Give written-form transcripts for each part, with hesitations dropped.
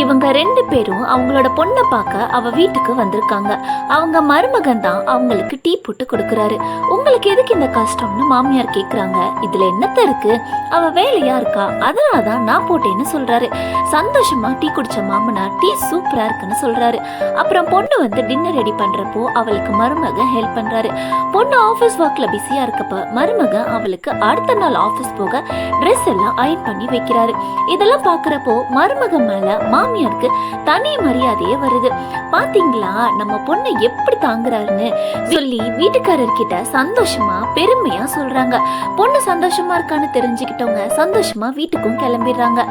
இவங்க 2 பேரும் அவங்களோட பொண்ணை பார்க்க அவ வீட்டுக்கு வந்திருக்காங்க. அவங்க மருமகன் தான் அவங்களுக்கு டீ போட்டு கொடுக்கறாரு. உங்களுக்கு எதுக்கு இந்த கஷ்டம்னு மாமியார் கேக்குறாங்க. இதுல என்னத்த இருக்கு, அவ வேலையா இருக்கா, அதனாலதான் நான் போட்டேன்னு சொல்றாரு. சந்தோஷமா டீ குடிச்ச மாமனார் டீ சூப்பரா இருக்குன்னு சொல்றாரு. அப்புறம் பொண்ணு வந்து டின்னர் ரெடி பண்றப்போ அவளுக்கு மருமகன் ஹெல்ப் பண்றாரு. பொண்ணு ஆபீஸ் ஒர்க்ல பிஸியா இருக்கப்ப மருமகன் அவளுக்கு அடுத்த நாள் ஆபீஸ் போக ட்ரெஸ் எல்லாம் அயன் பண்ணி வைக்கிறாரு. இதெல்லாம் பாக்குறப்போ மருமகன் மேல மாமியாருக்கு தனி மரியாதையே வருது. பாத்தீங்களா நம்ம பொண்ணை எப்படி தாங்குறாருன்னு சொல்லி வீட்டுக்காரர் கிட்ட சந்தோஷமா பெருமையா சொல்றாங்க. பொண்ணு சந்தோஷமா இருக்கான்னு தெரிஞ்சுக்கிட்டவங்க சந்தோஷமா வீட்டுக்கும் கிளம்பிடுறாங்க.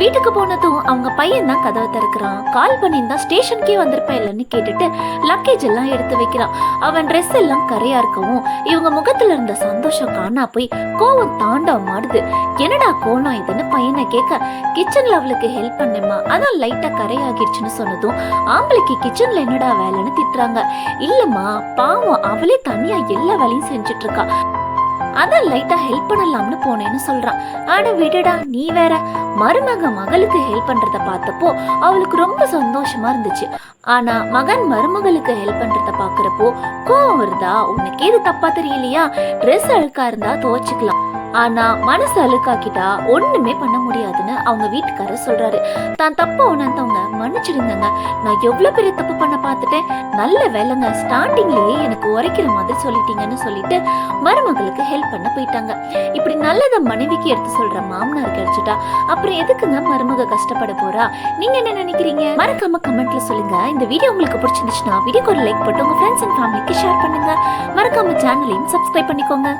வீட்டுக்கு போனதும் அவங்க பையன் தான் கதவை திறக்கிறான். கால் பண்ணியிருந்தா ஸ்டேஷனுக்கே வந்திருப்பா இல்லைன்னு கேட்டுட்டு லக்கேஜ் எல்லாம் எடுத்து வைக்கிறான். அவன் ட்ரெஸ் எல்லாம் கரையா இருக்கவும் இவங்க முகத்துல இருந்த சந்தோஷம் காணா போய் கோவம் தாண்டவம் ஆடுது. என்னடா கோலம் இதுன்னு பையனை கேட்க, கிச்சன்ல அவளுக்கு ஹெல்ப் பண்ணேம்மா, அதான் லைட்டா கரையாகிடுச்சுன்னு சொன்னதும் ஆம்பளைக்கு கிச்சன்ல என்னடா வேலைன்னு திட்டுறாங்க. இல்லம்மா பாவம் அவளே தனியா எல்லா வேலையும் செஞ்சுட்டு இருக்கா, அதான் லைட்டா ஹெல்ப் பண்ணலாம்னு போனேன்னு சொல்றான். ஆனா விடடா நீ வேற. மருமக மகளுக்கு ஹெல்ப் பண்றத பார்த்தப்போ அவளுக்கு ரொம்ப சந்தோஷமா இருந்துச்சு. ஆனா மகன் மருமகளுக்கு ஹெல்ப் பண்றத பாக்குறப்போ கோவம் வருதா, உனக்கு எது தப்பா தெரியலையா, ட்ரெஸ் அழுக்கா இருந்தா துவைச்சுக்கலாம், ஆனா மனசு அழுக்காக்கிட்டா ஒண்ணுமே பண்ண முடியாதுன்னு அவங்க வீட்டுக்காரர் சொல்றாரு. தான் தப்ப உணர்ந்தவங்க மன்னிச்சிடுங்க, நான் எவ்வளவு பெரிய தப்பு பண்ண பார்த்துட்டேன், நல்ல வேலைங்க ஸ்டார்டிங்லயே எனக்கு உரைக்கிற மாதிரி சொல்லிட்டீங்கன்னு சொல்லிட்டு மருமகளுக்கு ஹெல்ப் பண்ண போயிட்டாங்க. இப்படி நல்லத மனைவிக்கு எடுத்து சொல்ற மாமனார் கிடைச்சிட்டா அப்புறம் எதுக்குங்க மருமக கஷ்டப்பட போறா? நீங்க என்ன நினைக்கிறீங்க? மறக்காம கமெண்ட்ல சொல்லுங்க. இந்த வீடியோ உங்களுக்கு பிடிச்சிருந்துச்சுன்னா வீடியோக்கு ஒரு லைக் போட்டு உங்க ஃப்ரெண்ட்ஸ் அண்ட் ஃபேமிலிக்கு ஷேர் பண்ணுங்க. மறக்காம சேனலையும் சப்ஸ்கிரைப் பண்ணிக்கோங்க.